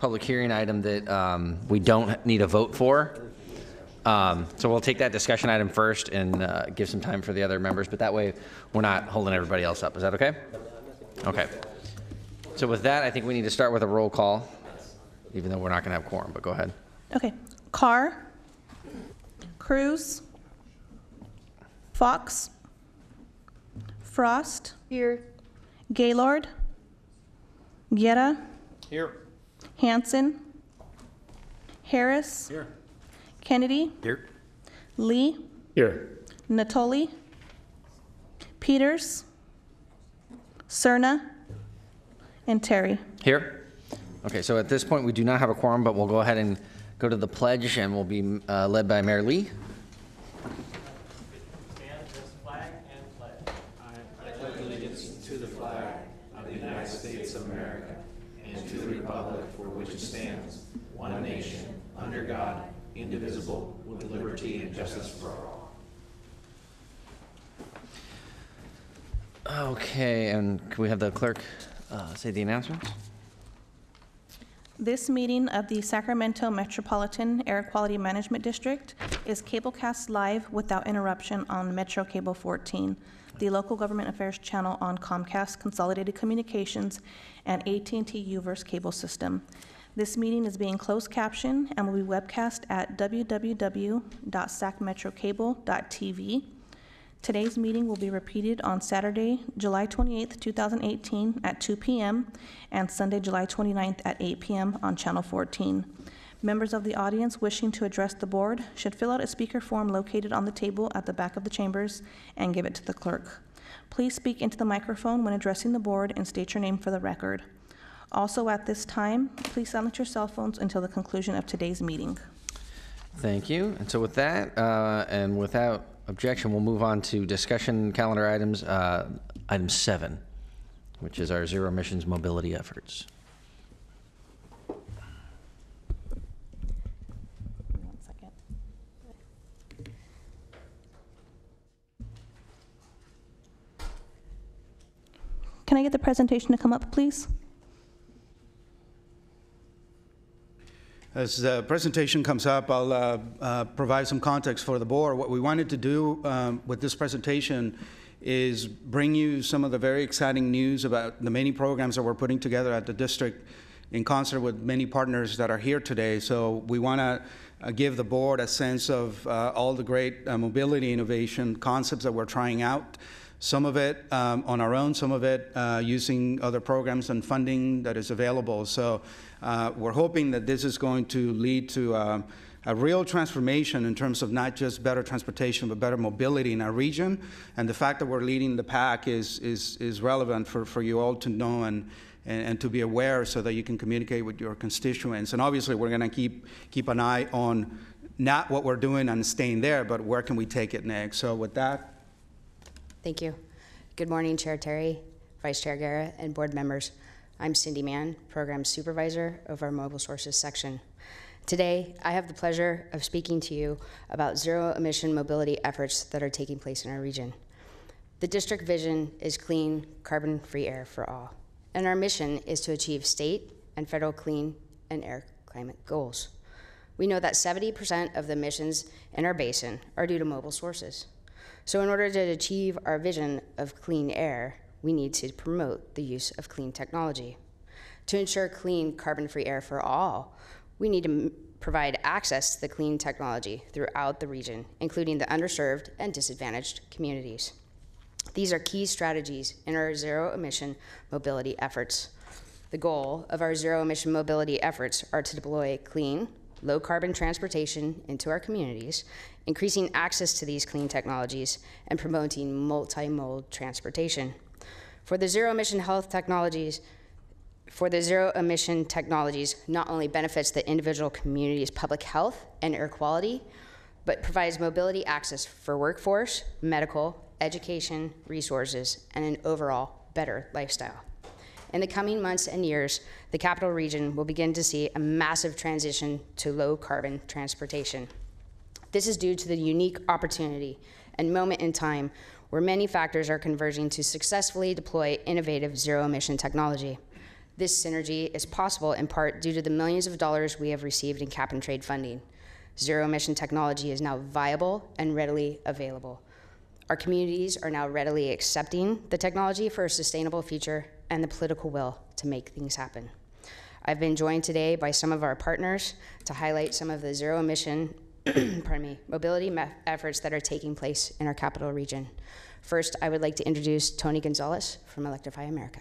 Public hearing item that we don't need a vote for. So we'll take that discussion item first and give some time for the other members, but that way we're not holding everybody else up. Is that okay? Okay. So with that, I think we need to start with a roll call, even though we're not going to have quorum, but go ahead. Okay. Carr, Cruz, Fox, Frost. Here. Gaylord, Guerra. Here. Hanson, Harris. Here. Kennedy. Here. Lee. Here. Natoli, Peters, Cerna, and Terry. Here. Okay, so at this point, we do not have a quorum, but we'll go ahead and go to the pledge, and we'll be led by Mayor Lee. Stand this flag and pledge. I pledge allegiance to the flag of the United States of America and to the republic for which it stands, one nation, under God, indivisible, with liberty and justice for all. Okay, and can we have the clerk say the announcements? This meeting of the Sacramento Metropolitan Air Quality Management District is cablecast live without interruption on Metro Cable 14, the local government affairs channel on Comcast Consolidated Communications and AT&T Uverse cable system. This meeting is being closed captioned and will be webcast at www.sacmetrocable.tv. Today's meeting will be repeated on Saturday, July 28th, 2018 at 2 p.m. and Sunday, July 29th at 8 p.m. on Channel 14. Members of the audience wishing to address the board should fill out a speaker form located on the table at the back of the chambers and give it to the clerk. Please speak into the microphone when addressing the board and state your name for the record. Also at this time, please silence your cell phones until the conclusion of today's meeting. Thank you. And so with that, and without objection, we'll move on to discussion calendar items, item 7, which is our zero emissions mobility efforts. One second. Can I get the presentation to come up, please? As the presentation comes up, I'll provide some context for the board. What we wanted to do with this presentation is bring you some of the very exciting news about the many programs that we're putting together at the district in concert with many partners that are here today. So we want to give the board a sense of all the great mobility innovation concepts that we're trying out. Some of it on our own, some of it using other programs and funding that is available. So we're hoping that this is going to lead to a real transformation in terms of not just better transportation, but better mobility in our region. And the fact that we're leading the pack is relevant for you all to know and to be aware so that you can communicate with your constituents. And obviously, we're going to keep an eye on not what we're doing and staying there, but where can we take it next. So with that. Thank you. Good morning, Chair Terry, Vice Chair Guerra, and board members. I'm Cindy Mann, Program Supervisor of our Mobile Sources section. Today, I have the pleasure of speaking to you about zero-emission mobility efforts that are taking place in our region. The district vision is clean, carbon-free air for all, and our mission is to achieve state and federal clean and air climate goals. We know that 70% of the emissions in our basin are due to mobile sources. So in order to achieve our vision of clean air, we need to promote the use of clean technology. To ensure clean, carbon-free air for all, we need to provide access to the clean technology throughout the region, including the underserved and disadvantaged communities. These are key strategies in our zero-emission mobility efforts. The goal of our zero-emission mobility efforts are to deploy clean, low-carbon transportation into our communities, increasing access to these clean technologies, and promoting multimodal transportation. For the zero-emission technologies not only benefits the individual community's public health and air quality, but provides mobility access for workforce, medical, education, resources, and an overall better lifestyle. In the coming months and years, the capital region will begin to see a massive transition to low-carbon transportation. This is due to the unique opportunity and moment in time where many factors are converging to successfully deploy innovative zero-emission technology. This synergy is possible in part due to the millions of dollars we have received in cap-and-trade funding. Zero-emission technology is now viable and readily available. Our communities are now readily accepting the technology for a sustainable future and the political will to make things happen. I've been joined today by some of our partners to highlight some of the zero-emission mobility efforts that are taking place in our capital region. First, I would like to introduce Tony Gonzalez from Electrify America.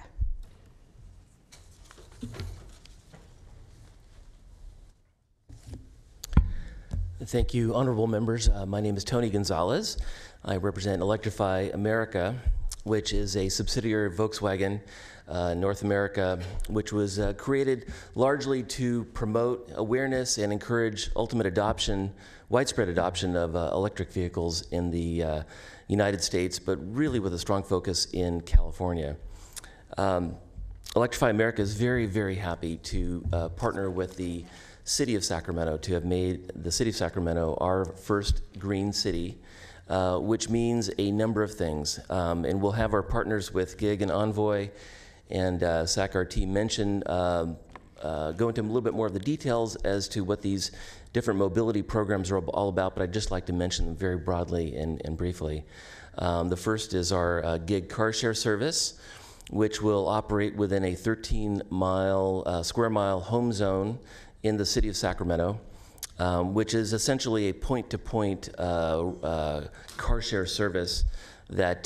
Thank you, honorable members. My name is Tony Gonzalez. I represent Electrify America, which is a subsidiary of Volkswagen North America, which was created largely to promote awareness and encourage ultimate adoption, widespread adoption of electric vehicles in the United States, but really with a strong focus in California. Electrify America is very, very happy to partner with the City of Sacramento to have made the City of Sacramento our first green city, which means a number of things. And we'll have our partners with GIG and Envoy and SAC-RT mention, go into a little bit more of the details as to what these different mobility programs are all about, but I'd just like to mention them very broadly and briefly. The first is our GIG car share service, which will operate within a 13 square mile home zone in the City of Sacramento, which is essentially a point-to-point car share service that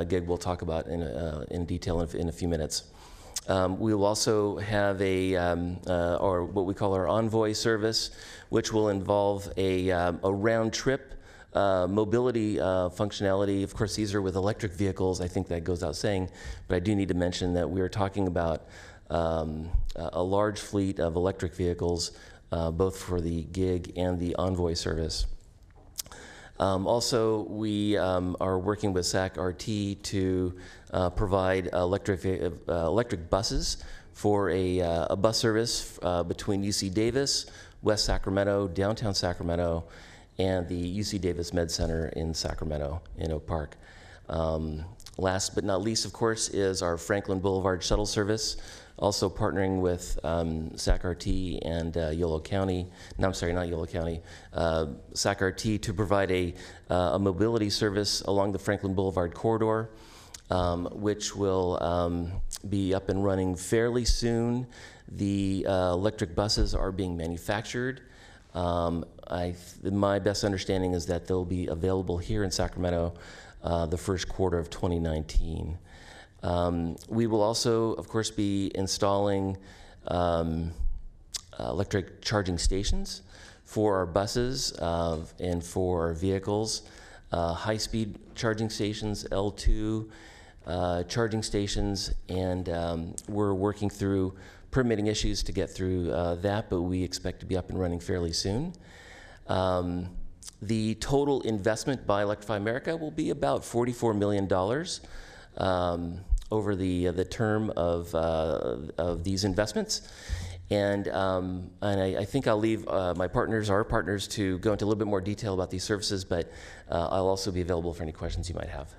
GIG will talk about in detail in a few minutes. We will also have or what we call our Envoy service, which will involve a round-trip mobility functionality. Of course, these are with electric vehicles. I think that goes without saying, but I do need to mention that we are talking about a large fleet of electric vehicles, both for the GIG and the Envoy service. Also, we are working with SAC-RT to provide electric buses for a bus service between UC Davis, West Sacramento, downtown Sacramento, and the UC Davis Med Center in Sacramento, in Oak Park. Last but not least, of course, is our Franklin Boulevard shuttle service, also partnering with SAC-RT and Yolo County. No, I'm sorry, not Yolo County. SAC-RT to provide a mobility service along the Franklin Boulevard corridor, which will be up and running fairly soon. The electric buses are being manufactured My best understanding is that they'll be available here in Sacramento the first quarter of 2019. We will also, of course, be installing electric charging stations for our buses and for our vehicles, high-speed charging stations, L2 charging stations, and we're working through permitting issues to get through that, but we expect to be up and running fairly soon. The total investment by Electrify America will be about $44 million over the term of these investments. And I think I'll leave our partners, to go into a little bit more detail about these services, but I'll also be available for any questions you might have.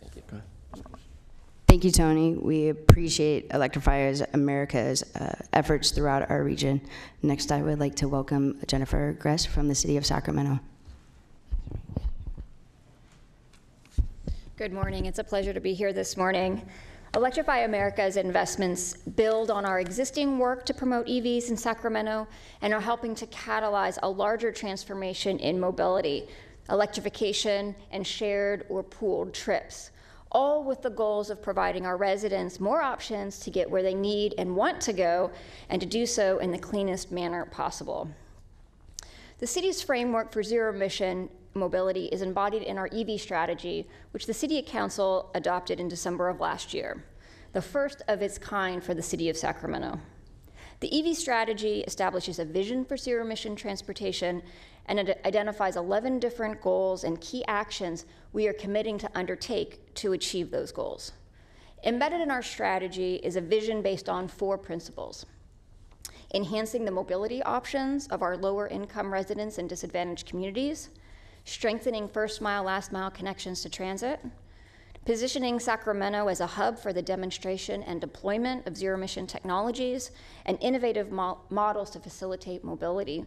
Thank you. Go ahead. Thank you, Tony. We appreciate Electrify America's efforts throughout our region. Next, I would like to welcome Jennifer Gress from the City of Sacramento. Good morning. It's a pleasure to be here this morning. Electrify America's investments build on our existing work to promote EVs in Sacramento and are helping to catalyze a larger transformation in mobility, electrification, and shared or pooled trips, all with the goals of providing our residents more options to get where they need and want to go, and to do so in the cleanest manner possible. The city's framework for zero-emission mobility is embodied in our EV strategy, which the City Council adopted in December of last year, the first of its kind for the City of Sacramento. The EV strategy establishes a vision for zero-emission transportation, and it identifies 11 different goals and key actions we are committing to undertake to achieve those goals. Embedded in our strategy is a vision based on 4 principles: enhancing the mobility options of our lower income residents in disadvantaged communities, strengthening first mile, last mile connections to transit, positioning Sacramento as a hub for the demonstration and deployment of zero-emission technologies and innovative models to facilitate mobility,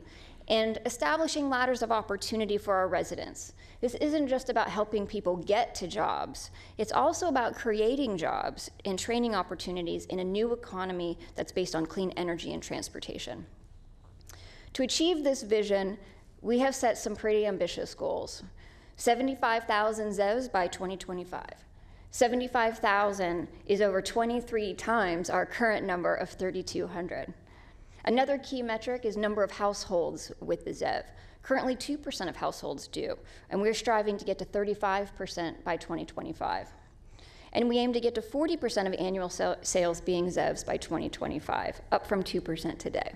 and establishing ladders of opportunity for our residents. This isn't just about helping people get to jobs. It's also about creating jobs and training opportunities in a new economy that's based on clean energy and transportation. To achieve this vision, we have set some pretty ambitious goals. 75,000 ZEVs by 2025. 75,000 is over 23 times our current number of 3,200. Another key metric is number of households with the ZEV. Currently 2% of households do, and we're striving to get to 35% by 2025. And we aim to get to 40% of annual sales being ZEVs by 2025, up from 2% today.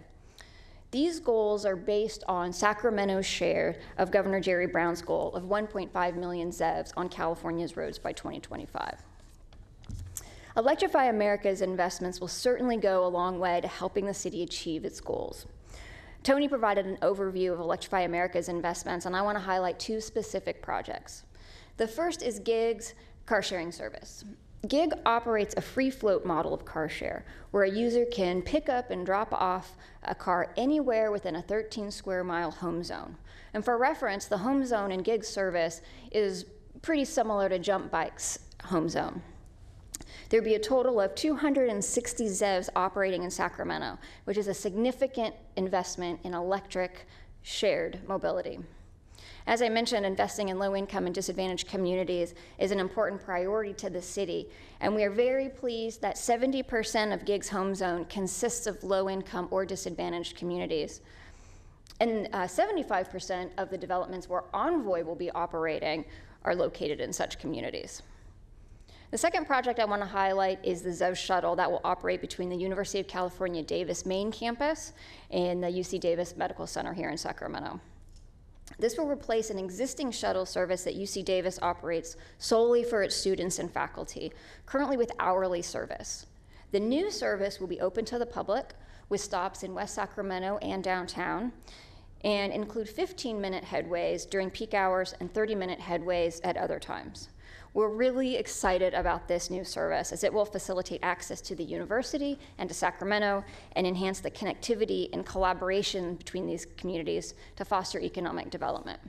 These goals are based on Sacramento's share of Governor Jerry Brown's goal of 1.5 million ZEVs on California's roads by 2025. Electrify America's investments will certainly go a long way to helping the city achieve its goals. Tony provided an overview of Electrify America's investments, and I want to highlight 2 specific projects. The first is GIG's car sharing service. GIG operates a free float model of car share, where a user can pick up and drop off a car anywhere within a 13 square mile home zone. And for reference, the home zone in GIG service is pretty similar to Jump Bike's home zone. There'd be a total of 260 ZEVs operating in Sacramento, which is a significant investment in electric shared mobility. As I mentioned, investing in low-income and disadvantaged communities is an important priority to the city, and we are very pleased that 70% of GIG's home zone consists of low-income or disadvantaged communities. And 75% of the developments where Envoy will be operating are located in such communities. The second project I want to highlight is the Zev Shuttle that will operate between the University of California Davis main campus and the UC Davis Medical Center here in Sacramento. This will replace an existing shuttle service that UC Davis operates solely for its students and faculty, currently with hourly service. The new service will be open to the public with stops in West Sacramento and downtown, and include 15-minute headways during peak hours and 30-minute headways at other times. We're really excited about this new service, as it will facilitate access to the university and to Sacramento and enhance the connectivity and collaboration between these communities to foster economic development.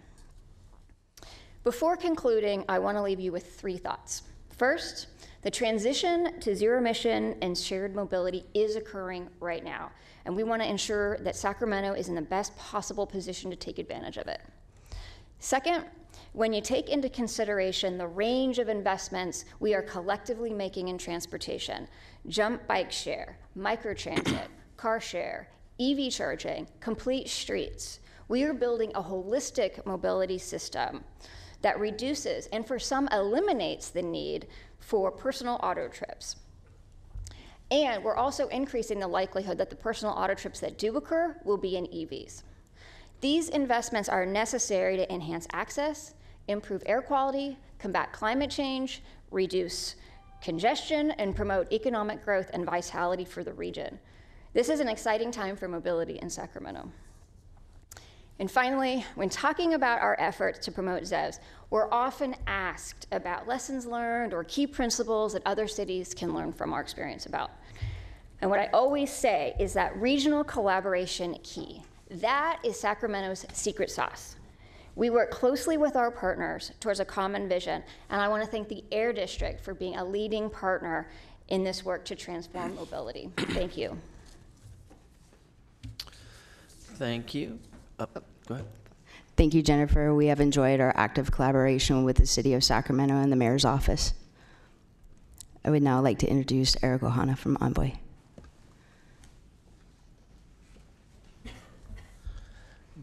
Before concluding, I want to leave you with 3 thoughts. First, The transition to zero emission and shared mobility is occurring right now, and we want to ensure that Sacramento is in the best possible position to take advantage of it. Second, when you take into consideration the range of investments we are collectively making in transportation, jump bike share, microtransit, car share, EV charging, complete streets, we are building a holistic mobility system that reduces and for some eliminates the need for personal auto trips. And we're also increasing the likelihood that the personal auto trips that do occur will be in EVs. These investments are necessary to enhance access, improve air quality, combat climate change, reduce congestion, and promote economic growth and vitality for the region. This is an exciting time for mobility in Sacramento. And finally, when talking about our efforts to promote ZEVs, we're often asked about lessons learned or key principles that other cities can learn from our experience about. And what I always say is that regional collaboration key. That is Sacramento's secret sauce. We work closely with our partners towards a common vision, and I want to thank the Air District for being a leading partner in this work to transform mobility. Thank you. Thank you. Go ahead. Thank you, Jennifer. We have enjoyed our active collaboration with the City of Sacramento and the Mayor's Office. I would now like to introduce Eric Ohana from Envoy.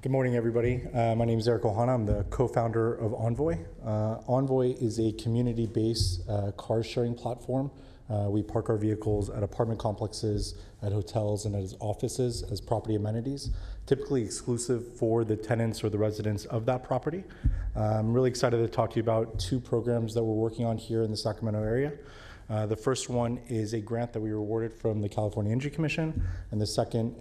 Good morning, everybody. My name is Eric Ohana. I'm the co-founder of Envoy. Envoy is a community-based car sharing platform. We park our vehicles at apartment complexes, at hotels, and at offices as property amenities, typically exclusive for the tenants or the residents of that property. I'm really excited to talk to you about two programs that we're working on here in the Sacramento area. The first one is a grant that we were awarded from the California Energy Commission, and the second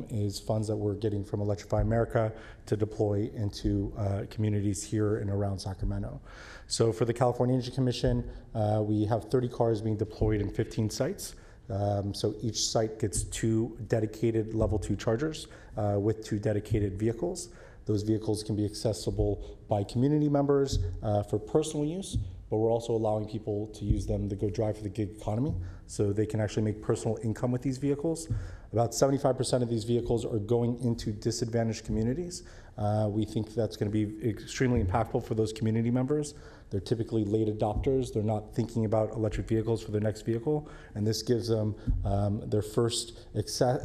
is funds that we're getting from Electrify America to deploy into communities here and around Sacramento. So for the California Energy Commission, we have 30 cars being deployed in 15 sites. So each site gets 2 dedicated level 2 chargers with 2 dedicated vehicles. Those vehicles can be accessible by community members for personal use, but we're also allowing people to use them to go drive for the gig economy, so they can actually make personal income with these vehicles. About 75% of these vehicles are going into disadvantaged communities. We think that's going to be extremely impactful for those community members. They're typically late adopters. They're not thinking about electric vehicles for their next vehicle, and this gives them their first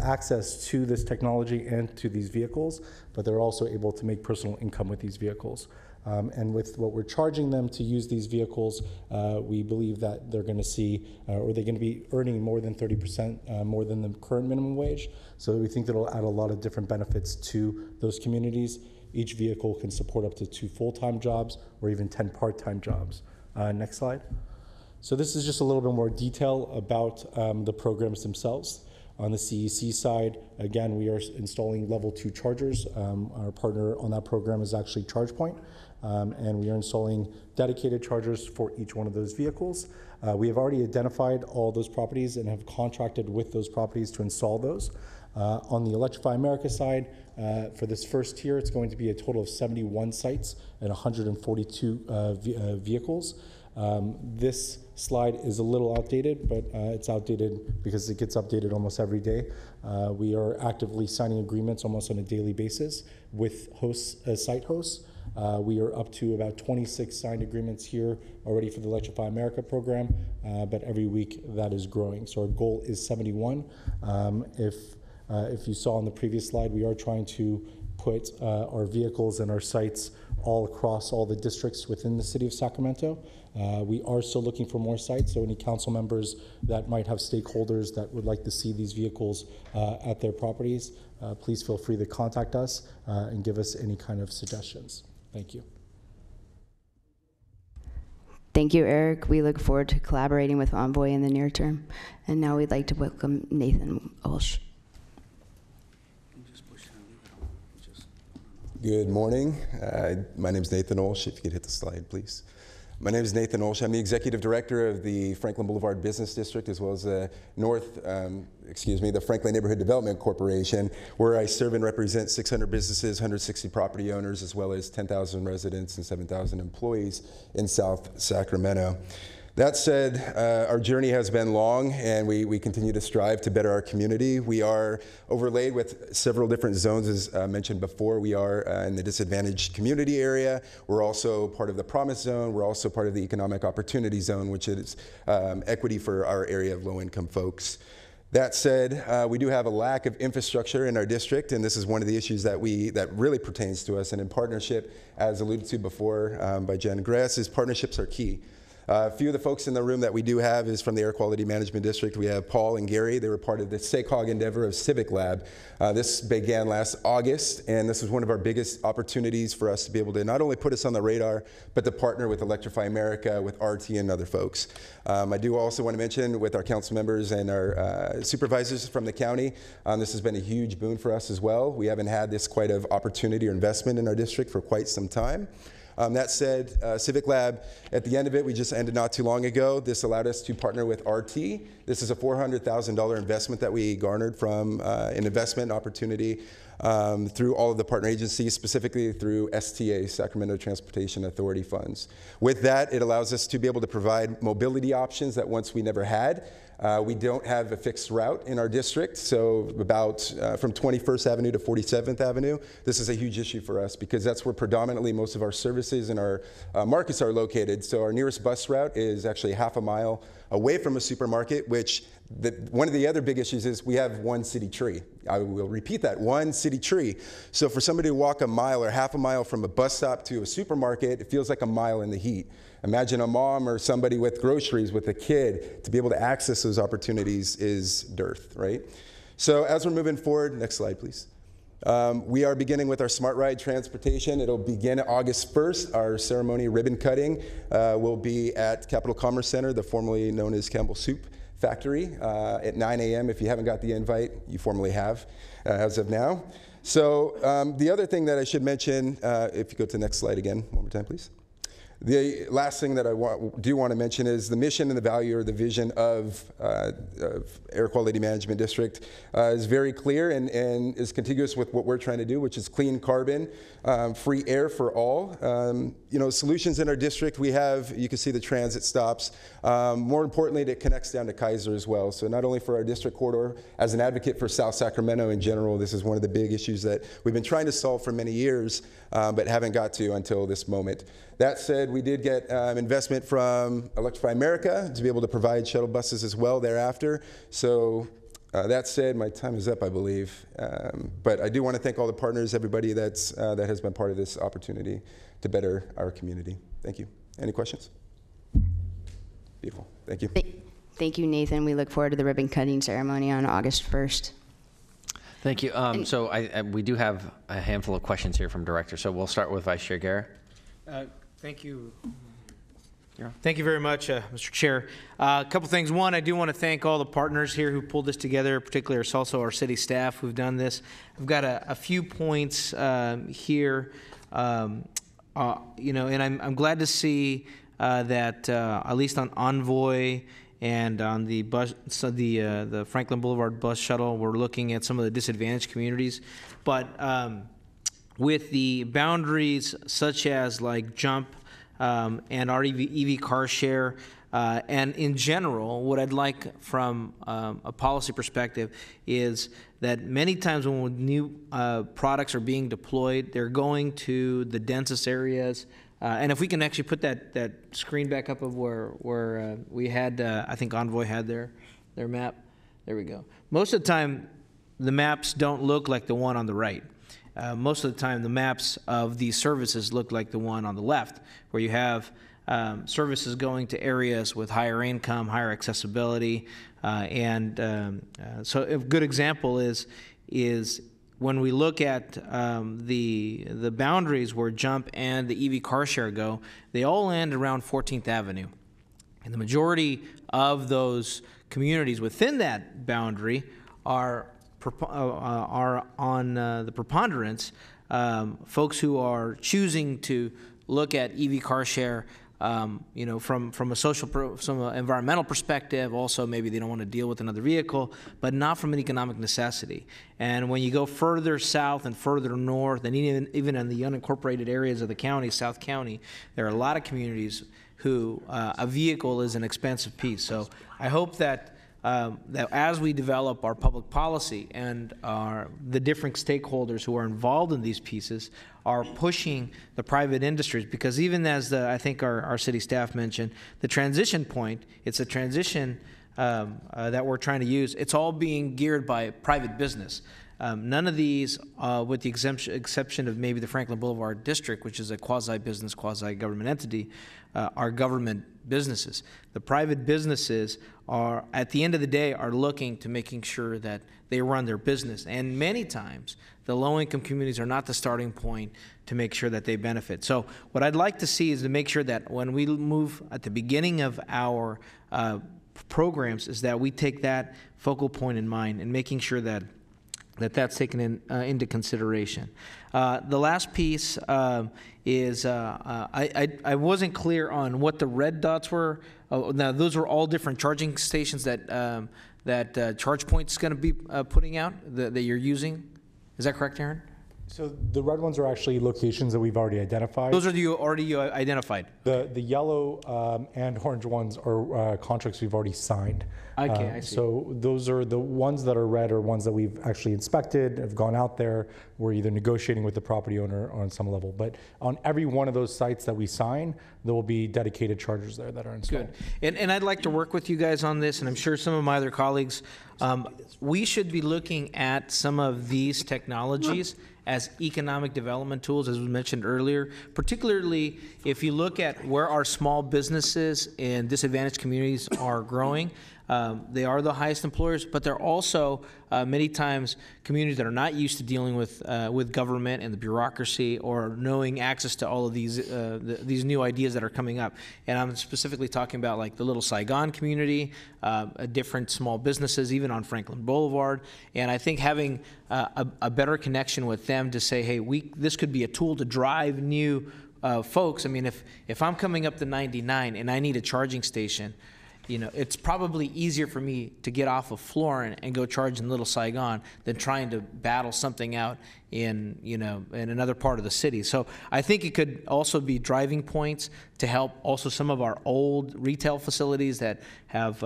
access to this technology and to these vehicles, but they're also able to make personal income with these vehicles. And with what we're charging them to use these vehicles, we believe that they're going to see, or they're going to be earning more than 30% more than the current minimum wage. So we think that'll add a lot of different benefits to those communities. Each vehicle can support up to 2 full-time jobs or even 10 part-time jobs. Next slide. So this is just a little bit more detail about the programs themselves. On the CEC side, again, we are installing level 2 chargers. Our partner on that program is actually ChargePoint, and we are installing dedicated chargers for each one of those vehicles. We have already identified all those properties and have contracted with those properties to install those. On the Electrify America side, for this first tier, it's going to be a total of 71 sites and 142 vehicles. This slide is a little outdated, but it's outdated because it gets updated almost every day. We are actively signing agreements almost on a daily basis with hosts, site hosts. We are up to about 26 signed agreements here already for the Electrify America program, but every week that is growing. So our goal is 71. If you saw on the previous slide, we are trying to put our vehicles and our sites all across all the districts within the city of Sacramento. We are still looking for more sites, so any council members that might have stakeholders that would like to see these vehicles at their properties, please feel free to contact us and give us any kind of suggestions. Thank you. Thank you, Eric. We look forward to collaborating with Envoy in the near term. And now we'd like to welcome Nathan Walsh. Good morning. My name is Nathan Olsch. If you could hit the slide, please. My name is Nathan Olsch. I'm the Executive Director of the Franklin Boulevard Business District, as well as the the Franklin Neighborhood Development Corporation, where I serve and represent 600 businesses, 160 property owners, as well as 10,000 residents and 7,000 employees in South Sacramento. That said, our journey has been long, and we continue to strive to better our community. We are overlaid with several different zones, as mentioned before. We are in the disadvantaged community area. We're also part of the Promise Zone. We're also part of the Economic Opportunity Zone, which is equity for our area of low-income folks. That said, we do have a lack of infrastructure in our district, and this is one of the issues that really pertains to us. And in partnership, as alluded to before by Jen Gress, is partnerships are key. A few of the folks in the room that we do have is from the Air Quality Management District. We have Paul and Gary. They were part of the SACOG endeavor of Civic Lab. This began last August, and this was one of our biggest opportunities for us to be able to not only put us on the radar, but to partner with Electrify America, with RT and other folks. I do also want to mention with our council members and our supervisors from the county, this has been a huge boon for us as well. We haven't had this quite of opportunity or investment in our district for quite some time. That said, Civic Lab, at the end of it, we just ended not too long ago. This allowed us to partner with RT. This is a $400,000 investment that we garnered from an investment opportunity through all of the partner agencies, specifically through STA, Sacramento Transportation Authority funds. With that, it allows us to be able to provide mobility options that once we never had. We don't have a fixed route in our district, so about from 21st Avenue to 47th Avenue, this is a huge issue for us because that's where predominantly most of our services and our markets are located. So our nearest bus route is actually half a mile away from a supermarket, which one of the other big issues is we have one city tree. I will repeat that, one city tree. So for somebody to walk a mile or half a mile from a bus stop to a supermarket, it feels like a mile in the heat. Imagine a mom or somebody with groceries with a kid, to be able to access those opportunities is dearth, right? So as we're moving forward, next slide, please. We are beginning with our Smartride Transportation. It'll begin August 1st. Our ceremony ribbon cutting will be at Capitol Commerce Center, the formerly known as Campbell Soup Factory, at 9 a.m. If you haven't got the invite, you formally have as of now. So the other thing that I should mention, if you go to the next slide again, one more time, please. The last thing that I do want to mention is the mission and the value or the vision of Air Quality Management District is very clear and is contiguous with what we're trying to do, which is clean carbon, free air for all. You know, solutions in our district, we have, you can see the transit stops. More importantly, it connects down to Kaiser as well. So not only for our district corridor, as an advocate for South Sacramento in general, this is one of the big issues that we've been trying to solve for many years, but haven't got to until this moment. That said, we did get investment from Electrify America to be able to provide shuttle buses as well thereafter. So that said, my time is up, I believe. But I do want to thank all the partners, everybody that has been part of this opportunity to better our community. Thank you. Any questions? Beautiful. Thank you. Thank you, Nathan. We look forward to the ribbon cutting ceremony on August 1st. Thank you. So we do have a handful of questions here from Director. So we'll start with Vice Chair Guerra. Thank you. Thank you very much, Mr. Chair. A couple things. One, I do want to thank all the partners here who pulled this together, particularly also our city staff who've done this. I've got a few points here, you know, and I'm glad to see that at least on Envoy and on the bus, so the Franklin Boulevard bus shuttle, we're looking at some of the disadvantaged communities, but with the boundaries such as like Jump and our EV car share, and in general, what I'd like from a policy perspective is that many times when new products are being deployed, they're going to the densest areas. And if we can actually put that screen back up of where we had, I think Envoy had their map. There we go. Most of the time, the maps don't look like the one on the right. Most of the time, the maps of these services look like the one on the left, where you have services going to areas with higher income, higher accessibility, so a good example is when we look at the boundaries where Jump and the EV car share go, they all land around 14th Avenue, and the majority of those communities within that boundary are on the preponderance folks who are choosing to look at EV car share you know, from a from an environmental perspective. Also, maybe they don't want to deal with another vehicle, but not from an economic necessity. And when you go further south and further north, and even in the unincorporated areas of the county, South County, there are a lot of communities who a vehicle is an expensive piece. So I hope that that as we develop our public policy and the different stakeholders who are involved in these pieces are pushing the private industries, because even as I think our city staff mentioned, the transition point, it's a transition that we're trying to use. It's all being geared by private business. None of these, with the exception of maybe the Franklin Boulevard District, which is a quasi-business, quasi-government entity, are government businesses. The private businesses are, at the end of the day, are looking to making sure that they run their business. And many times, the low-income communities are not the starting point to make sure that they benefit. So what I'd like to see is to make sure that when we move at the beginning of our programs, is that we take that focal point in mind and making sure that that's taken into consideration. The last piece is I wasn't clear on what the red dots were. Now those were all different charging stations that ChargePoint's going to be putting out that you're using. Is that correct, Aaron? So the red ones are actually locations that we've already identified. Those are already identified. The yellow and orange ones are contracts we've already signed. Okay, I see. So those are the ones that are red are ones that we've actually inspected, have gone out there. We're either negotiating with the property owner on some level. But on every one of those sites that we sign, there will be dedicated chargers there that are installed. Good. And I'd like to work with you guys on this, and I'm sure some of my other colleagues. We should be looking at some of these technologies as economic development tools, as was mentioned earlier, particularly if you look at where our small businesses in disadvantaged communities are growing. They are the highest employers, but they're also many times communities that are not used to dealing with government and the bureaucracy or knowing access to all of these new ideas that are coming up. And I'm specifically talking about like the Little Saigon community, different small businesses, even on Franklin Boulevard. And I think having a better connection with them to say, hey, this could be a tool to drive new folks. I mean, if I'm coming up to 99 and I need a charging station, you know, it's probably easier for me to get off of Florin and go charge in Little Saigon than trying to battle something out in another part of the city. So I think it could also be driving points to help also some of our old retail facilities that have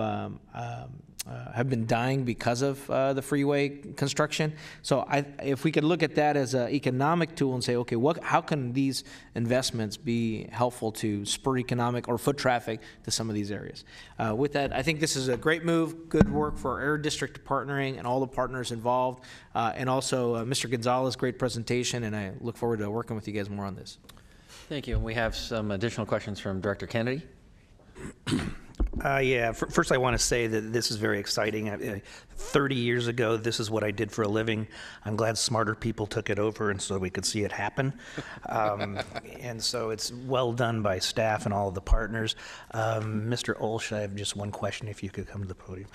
been dying because of the freeway construction. So if we could look at that as an economic tool and say, okay, how can these investments be helpful to spur economic or foot traffic to some of these areas? With that, I think this is a great move, good work for our Air District partnering and all the partners involved, and also Mr. Gonzalez, great presentation, and I look forward to working with you guys more on this. Thank you. And we have some additional questions from Director Kennedy. Yeah, first I want to say that this is very exciting. 30 years ago, this is what I did for a living. I'm glad smarter people took it over and so we could see it happen. And so it's well done by staff and all of the partners. Mr. Olsch, I have just one question if you could come to the podium.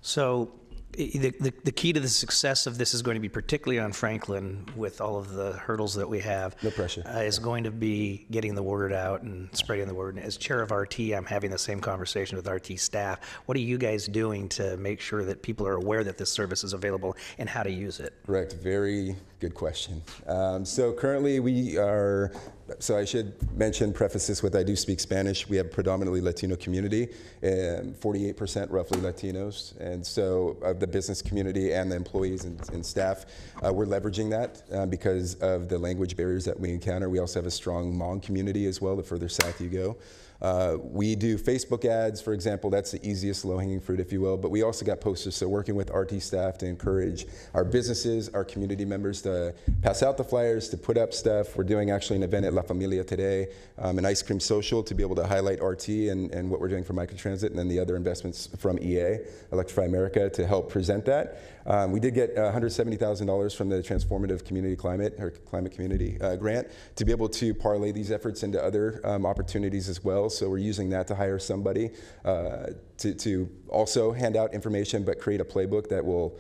So the key to the success of this is going to be, particularly on Franklin, with all of the hurdles that we have. No pressure. Is going to be getting the word out and spreading the word. And as chair of RT, I'm having the same conversation with RT staff. What are you guys doing to make sure that people are aware that this service is available and how to use it? Correct. Very good question. So currently we are, so I should preface this with I do speak Spanish. We have a predominantly Latino community, 48% roughly Latinos. And so of the business community and the employees and staff, we're leveraging that because of the language barriers that we encounter. We also have a strong Hmong community as well, the further south you go. We do Facebook ads, for example. That's the easiest low-hanging fruit, if you will. But we also got posters, so working with RT staff to encourage our businesses, our community members to pass out the flyers, to put up stuff. We're doing actually an event at La Familia today, an ice cream social to be able to highlight RT and what we're doing for microtransit, and then the other investments from EA, Electrify America, to help present that. We did get $170,000 from the Transformative Climate Community grant to be able to parlay these efforts into other opportunities as well. So we're using that to hire somebody to also hand out information, but create a playbook that will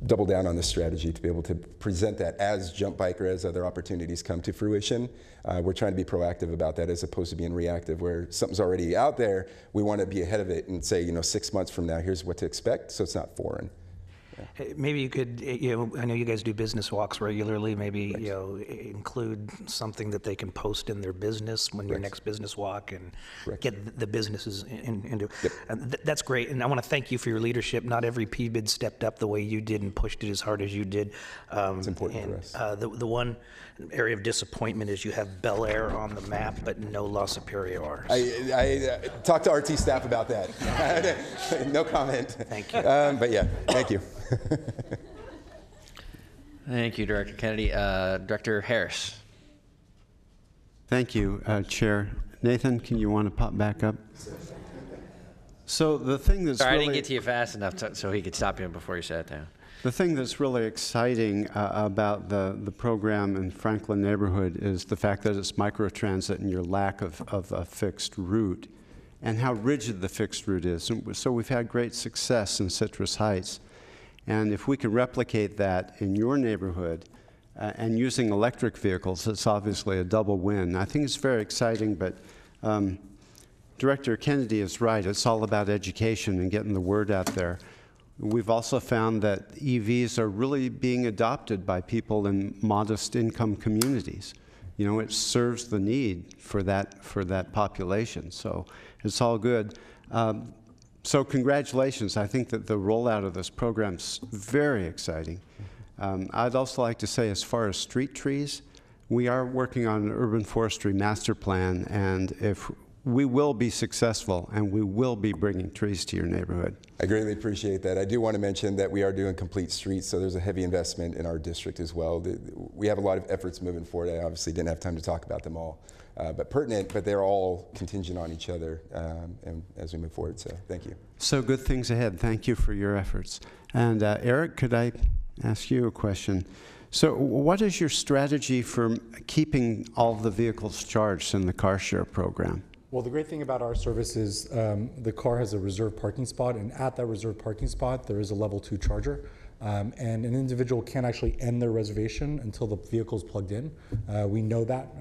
double down on this strategy to be able to present that as Jump Bike or as other opportunities come to fruition. We're trying to be proactive about that as opposed to being reactive, where something's already out there. We want to be ahead of it and say, 6 months from now, here's what to expect, so it's not foreign. Hey, maybe you could, I know you guys do business walks regularly. Maybe, include something that they can post in their business when your next business walk and get the businesses into. That's great. And I want to thank you for your leadership. Not every PBID stepped up the way you did and pushed it as hard as you did. It's important for us. The one area of disappointment is you have Bel Air on the map, but no La Superior. I talked to RT staff about that. No comment. Thank you. But yeah, thank you. Thank you, Director Kennedy. Director Harris. Thank you, Chair. Nathan, can you want to pop back up? So the thing that's Sorry, really, I didn't get to you fast enough so he could stop you before you sat down. the thing that's really exciting about the program in Franklin neighborhood is the fact that it's microtransit and your lack of a fixed route and how rigid the fixed route is. So we've had great success in Citrus Heights. And if we can replicate that in your neighborhood and using electric vehicles, it's obviously a double win. I think it's very exciting, but Director Kennedy is right. It's all about education and getting the word out there. We've also found that EVs are really being adopted by people in modest income communities. It serves the need for that population. So it's all good. So congratulations. I think that the rollout of this program is very exciting. I'd also like to say, as far as street trees, we are working on an urban forestry master plan, and if we will be successful, and we will be bringing trees to your neighborhood. I greatly appreciate that. I do want to mention that we are doing complete streets, so there's a heavy investment in our district as well. We have a lot of efforts moving forward. I obviously didn't have time to talk about them all, but pertinent, but they're all contingent on each other and as we move forward, so thank you. So good things ahead. Thank you for your efforts. And Eric, could I ask you a question? So what is your strategy for keeping all the vehicles charged in the car share program? Well, the great thing about our service is the car has a reserved parking spot, and at that reserved parking spot, there is a level 2 charger. And an individual can't actually end their reservation until the vehicle is plugged in. We know that.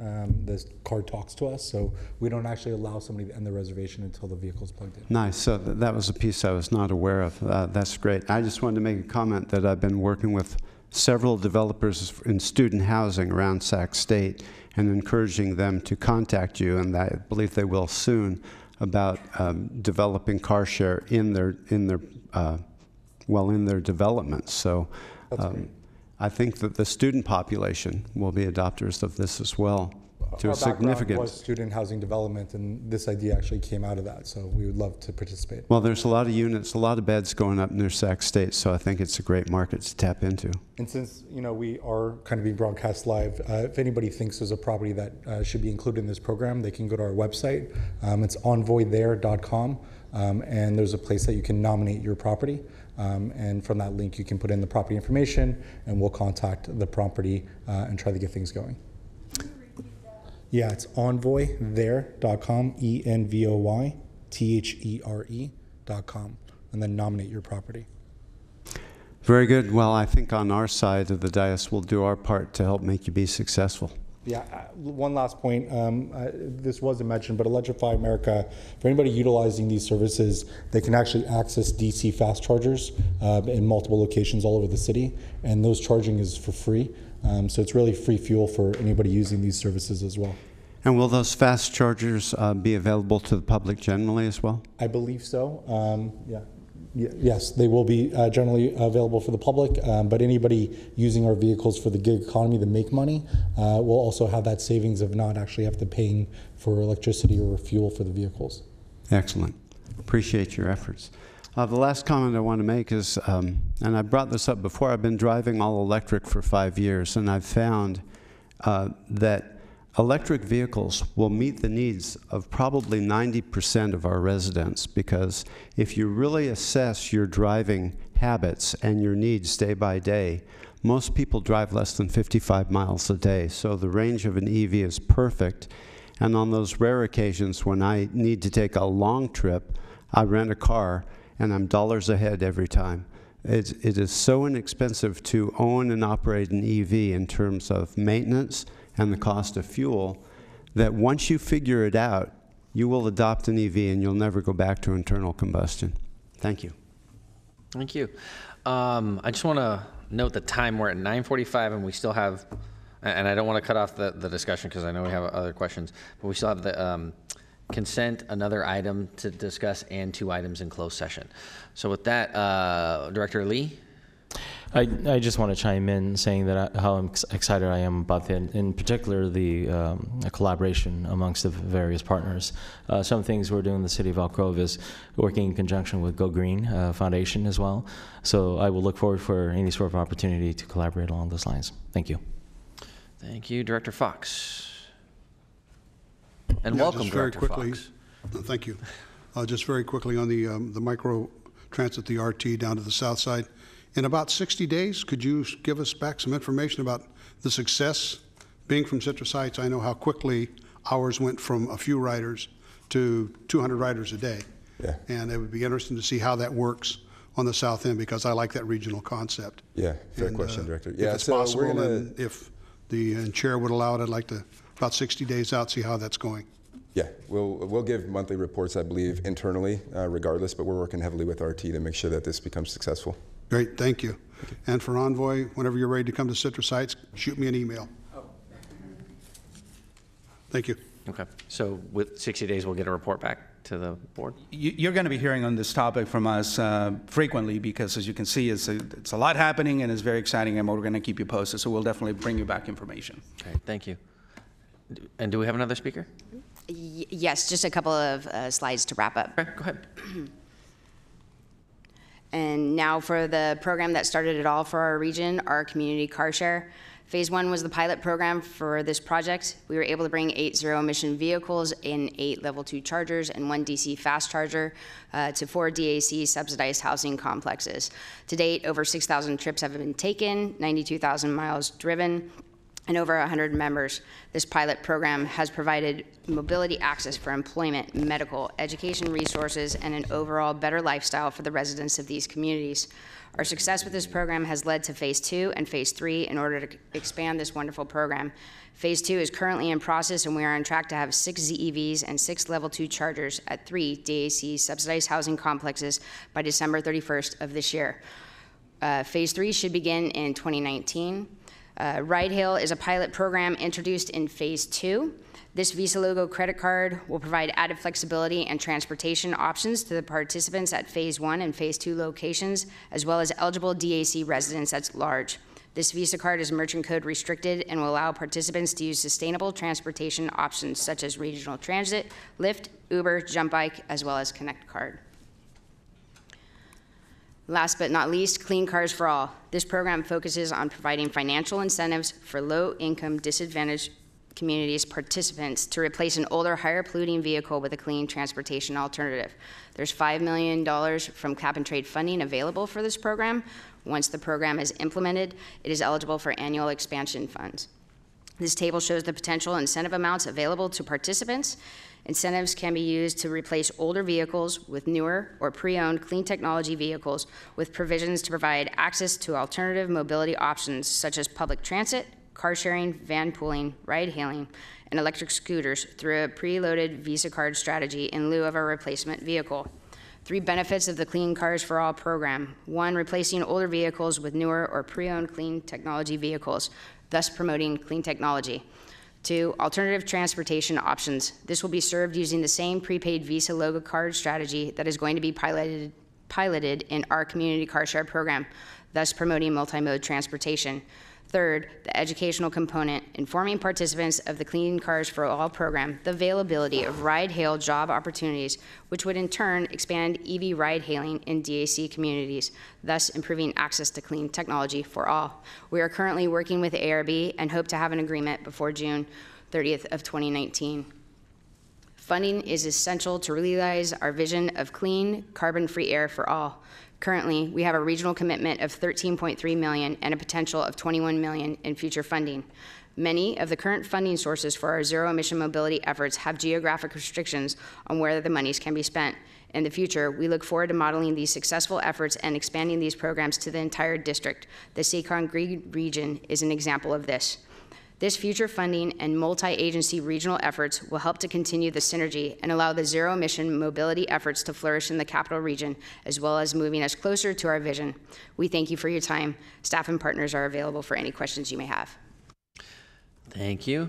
The card talks to us, so we don't actually allow somebody to end their reservation until the vehicle is plugged in. Nice. So that was a piece I was not aware of. That's great. I just wanted to make a comment that I've been working with several developers in student housing around Sac State and encouraging them to contact you, and I believe they will soon, about developing car share in their development. So I think that the student population will be adopters of this as well. To a significant was student housing development, and this idea actually came out of that, so we would love to participate. Well, there's a lot of units, a lot of beds going up near Sac State, so I think it's a great market to tap into. And since we are kind of being broadcast live, if anybody thinks there's a property that should be included in this program, they can go to our website. It's envoythere.com, and there's a place that you can nominate your property. And from that link, you can put in the property information, and we'll contact the property and try to get things going. Yeah, it's envoythere.com, ENVOYTHERE.com, and then nominate your property. Very good. Well, I think on our side of the dais, we'll do our part to help make you be successful. Yeah, one last point. This wasn't mentioned, but Electrify America, for anybody utilizing these services, they can actually access DC fast chargers in multiple locations all over the city, and those charging is for free. So it's really free fuel for anybody using these services as well. And will those fast chargers be available to the public generally as well? I believe so. Yes, they will be generally available for the public, but anybody using our vehicles for the gig economy to make money will also have that savings of not actually have to paying for electricity or fuel for the vehicles. Excellent. Appreciate your efforts. The last comment I want to make is, and I brought this up before, I've been driving all electric for 5 years, and I've found that electric vehicles will meet the needs of probably 90% of our residents, because if you really assess your driving habits and your needs day by day, most people drive less than 55 miles a day, so the range of an EV is perfect. And on those rare occasions when I need to take a long trip, I rent a car, and I'm dollars ahead every time. It is so inexpensive to own and operate an EV in terms of maintenance and the cost of fuel, that once you figure it out, you will adopt an EV and you'll never go back to internal combustion. Thank you. Thank you. I just want to note the time. We're at 9:45 and we still have, and I don't want to cut off the discussion because I know we have other questions, but we still have the consent, another item to discuss, and 2 items in closed session. So with that, Director Lee? I just want to chime in saying that how excited I am about in particular the collaboration amongst the various partners. Some things we're doing in the city of Elk Grove is working in conjunction with Go Green Foundation as well. So I will look forward for any sort of opportunity to collaborate along those lines. Thank you. Thank you, Director Fox. And welcome, Director Fox. Thank you. Just very quickly on the micro transit, the RT down to the south side. In about 60 days, could you give us back some information about the success? Being from Citrus Heights, I know how quickly ours went from a few riders to 200 riders a day. Yeah. And it would be interesting to see how that works on the south end, because I like that regional concept. Yeah, fair question, Director. Yeah, if it's possible, and if the chair would allow it, I'd like to, about 60 days out, see how that's going. Yeah, we'll give monthly reports, I believe, internally, regardless, but we're working heavily with RT to make sure that this becomes successful. Great, thank you. And for Envoy, whenever you're ready to come to Citrus Heights, shoot me an email. Thank you. Okay, so with 60 days, we'll get a report back to the board? You're going to be hearing on this topic from us frequently, because as you can see, it's a lot happening and it's very exciting, and we're going to keep you posted, so we'll definitely bring you back information. Okay, thank you. And do we have another speaker? Yes, just a couple of slides to wrap up. Okay, go ahead. And now for the program that started it all for our region, our community car share. Phase 1 was the pilot program for this project. We were able to bring 8 zero-emission vehicles and 8 level 2 chargers and 1 DC fast charger to 4 DAC subsidized housing complexes. To date, over 6,000 trips have been taken, 92,000 miles driven, and over 100 members. This pilot program has provided mobility access for employment, medical, education resources, and an overall better lifestyle for the residents of these communities. Our success with this program has led to Phase 2 and Phase 3 in order to expand this wonderful program. Phase 2 is currently in process, and we are on track to have 6 ZEVs and 6 level 2 chargers at 3 DAC subsidized housing complexes by December 31st of this year. Phase 3 should begin in 2019. Ride Hail is a pilot program introduced in Phase 2. This Visa logo credit card will provide added flexibility and transportation options to the participants at Phase 1 and Phase 2 locations, as well as eligible DAC residents at large. This Visa card is merchant code restricted and will allow participants to use sustainable transportation options such as regional transit, Lyft, Uber, Jump Bike, as well as Connect Card. Last but not least, Clean Cars for All. This program focuses on providing financial incentives for low-income, disadvantaged communities participants to replace an older, higher polluting vehicle with a clean transportation alternative. There's $5 million from cap and trade funding available for this program. Once the program is implemented, it is eligible for annual expansion funds. This table shows the potential incentive amounts available to participants. Incentives can be used to replace older vehicles with newer or pre-owned clean technology vehicles with provisions to provide access to alternative mobility options such as public transit, car sharing, van pooling, ride hailing, and electric scooters through a preloaded Visa card strategy in lieu of a replacement vehicle. 3 benefits of the Clean Cars for All program. 1, replacing older vehicles with newer or pre-owned clean technology vehicles, thus promoting clean technology. 2, alternative transportation options. This will be served using the same prepaid Visa logo card strategy that is going to be piloted in our community car share program, thus promoting multi-mode transportation. 3rd, the educational component, informing participants of the Clean Cars for All program, the availability of ride-hail job opportunities, which would in turn expand EV ride-hailing in DAC communities, thus improving access to clean technology for all. We are currently working with ARB and hope to have an agreement before June 30th of 2019. Funding is essential to realize our vision of clean, carbon-free air for all. Currently, we have a regional commitment of $13.3 million and a potential of $21 million in future funding. Many of the current funding sources for our zero-emission mobility efforts have geographic restrictions on where the monies can be spent. In the future, we look forward to modeling these successful efforts and expanding these programs to the entire district. The Sacramento region is an example of this. This future funding and multi-agency regional efforts will help to continue the synergy and allow the zero-emission mobility efforts to flourish in the capital region, as well as moving us closer to our vision. We thank you for your time. Staff and partners are available for any questions you may have. Thank you.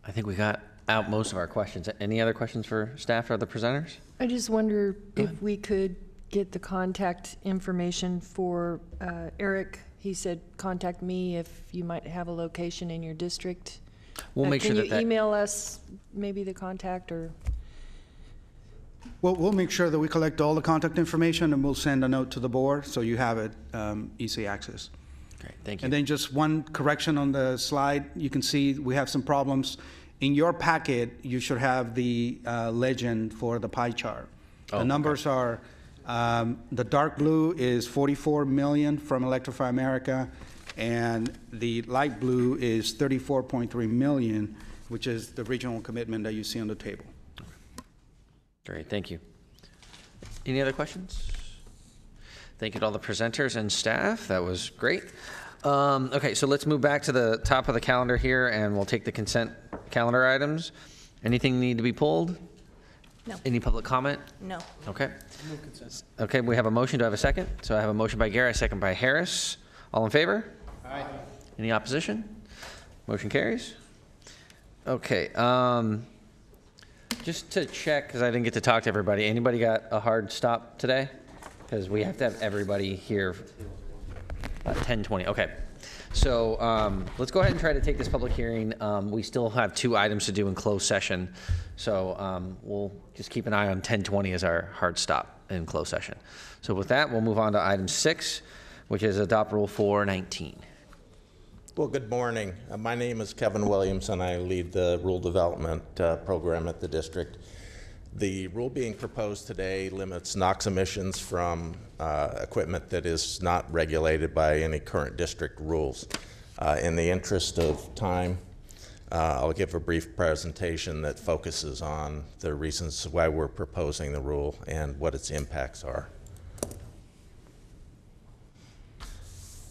I think we got out most of our questions. Any other questions for staff or the presenters? I just wonder if we could get the contact information for Eric. He said, contact me if you might have a location in your district. We'll make sure Can that you email us maybe the contact or? Well, we'll make sure that we collect all the contact information and we'll send a note to the board so you have it easy access. Great, thank you. And then just one correction on the slide. You can see we have some problems. In your packet, you should have the legend for the pie chart. The numbers are, the dark blue is 44 million from Electrify America, and the light blue is 34.3 million, which is the regional commitment that you see on the table. Great, thank you. Any other questions? Thank you to all the presenters and staff. That was great. Okay, so let's move back to the top of the calendar here, and we'll take the consent calendar items. Anything need to be pulled? No. Any public comment? No. Okay. Okay, we have a motion. Do I have a second? So I have a motion by Garrett, a second by Harris. All in favor? Aye. Any opposition? Motion carries. Okay, just to check, because I didn't get to talk to everybody, anybody got a hard stop today? Because we have to have everybody here at 10:20. Okay. So let's go ahead and try to take this public hearing. We still have 2 items to do in closed session. So we'll just keep an eye on 10:20 as our hard stop in closed session. So with that, we'll move on to item 6, which is adopt Rule 419. Well, good morning. My name is Kevin Williams, and I lead the rule development program at the district. The rule being proposed today limits NOx emissions from equipment that is not regulated by any current district rules. In the interest of time, I'll give a brief presentation that focuses on the reasons why we're proposing the rule and what its impacts are.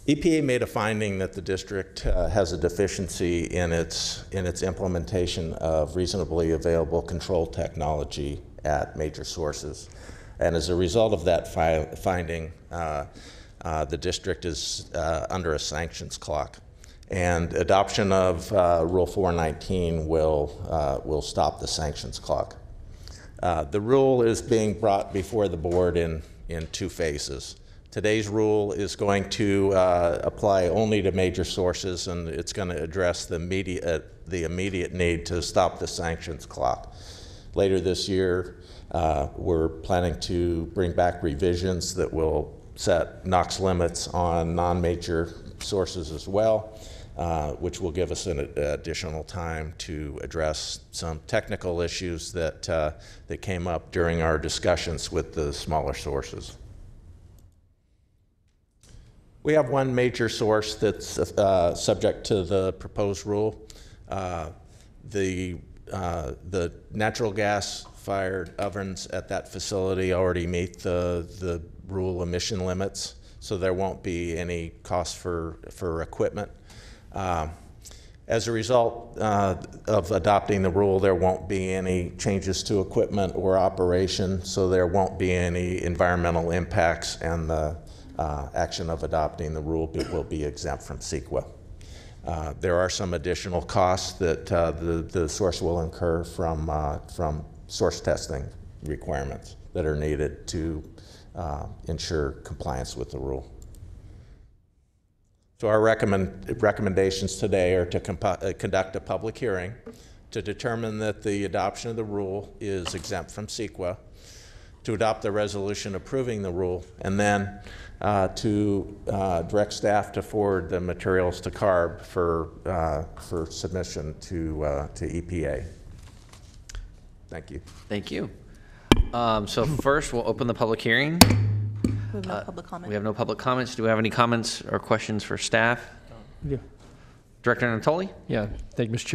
EPA made a finding that the district has a deficiency in its implementation of reasonably available control technology at major sources. And as a result of that finding, the district is under a sanctions clock. And adoption of Rule 419 will stop the sanctions clock. The rule is being brought before the board in 2 phases. Today's rule is going to apply only to major sources, and it's going to address the immediate need to stop the sanctions clock. Later this year, we're planning to bring back revisions that will set NOx limits on non-major sources as well, which will give us an additional time to address some technical issues that came up during our discussions with the smaller sources. We have one major source that's subject to the proposed rule. The natural gas-fired ovens at that facility already meet the rule emission limits, so there won't be any cost for equipment. As a result of adopting the rule, there won't be any changes to equipment or operation, so there won't be any environmental impacts, and the action of adopting the rule will be exempt from CEQA. There are some additional costs that the source will incur from source testing requirements that are needed to ensure compliance with the rule. So our recommendations today are to conduct a public hearing to determine that the adoption of the rule is exempt from CEQA, to adopt the resolution approving the rule, and then to direct staff to forward the materials to CARB for submission to EPA. Thank you. Thank you. So first, we'll open the public hearing. We have no public comment. We have no public comments. Do we have any comments or questions for staff? Yeah. Director Anatoli? Yeah, thank you, Mr.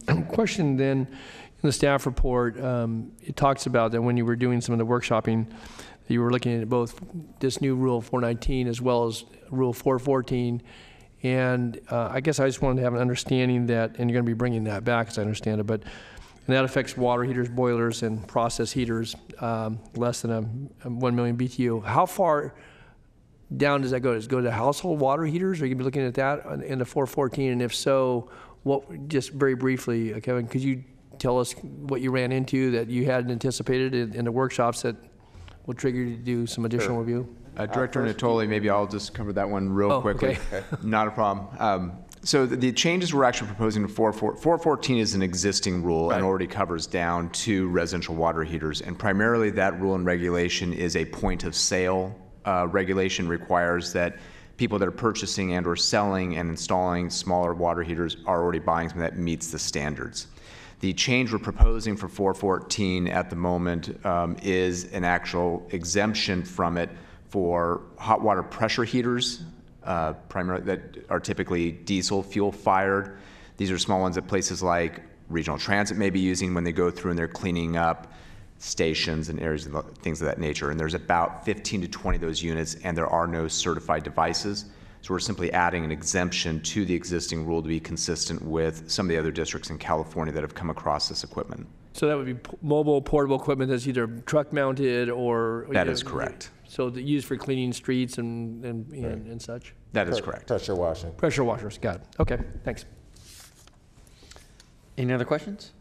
Chair. Question then, in the staff report, it talks about that when you were doing some of the workshopping, you were looking at both this new Rule 419 as well as Rule 414, And I guess I just wanted to have an understanding that, and you're going to be bringing that back as I understand it, but and that affects water heaters, boilers, and process heaters, less than a 1 million BTU. How far down does that go? Does it go to household water heaters? Are you going to be looking at that in the 414? And if so, what? Just very briefly, Kevin, could you tell us what you ran into that you hadn't anticipated in the workshops that will trigger you to do some additional review? Director Natoli, maybe I'll just cover that one real quickly. Okay. Not a problem. So the changes we're actually proposing to 414 is an existing rule and already covers down to residential water heaters. And primarily that rule and regulation is a point of sale regulation, requires that people that are purchasing and or selling and installing smaller water heaters are already buying something that meets the standards. The change we're proposing for 414 at the moment is an actual exemption from it for hot water pressure heaters, primarily that are typically diesel fuel fired. These are small ones that places like regional transit may be using when they go through and they're cleaning up stations and areas and things of that nature. And there's about 15 to 20 of those units, and there are no certified devices. So we're simply adding an exemption to the existing rule to be consistent with some of the other districts in California that have come across this equipment. So that would be mobile, portable equipment that's either truck mounted or... That is correct. So used for cleaning streets and such? That is correct. Pressure washing. Pressure washers, got it. Okay, thanks. Any other questions?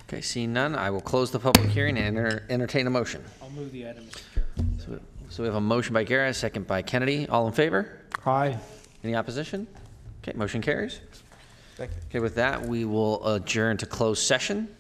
Okay, seeing none, I will close the public hearing and entertain a motion. I'll move the item, Mr. Chair. So we have a motion by Guerra, a second by Kennedy. All in favor? Aye. Any opposition? Okay, motion carries. Thank you. Okay, with that, we will adjourn to closed session.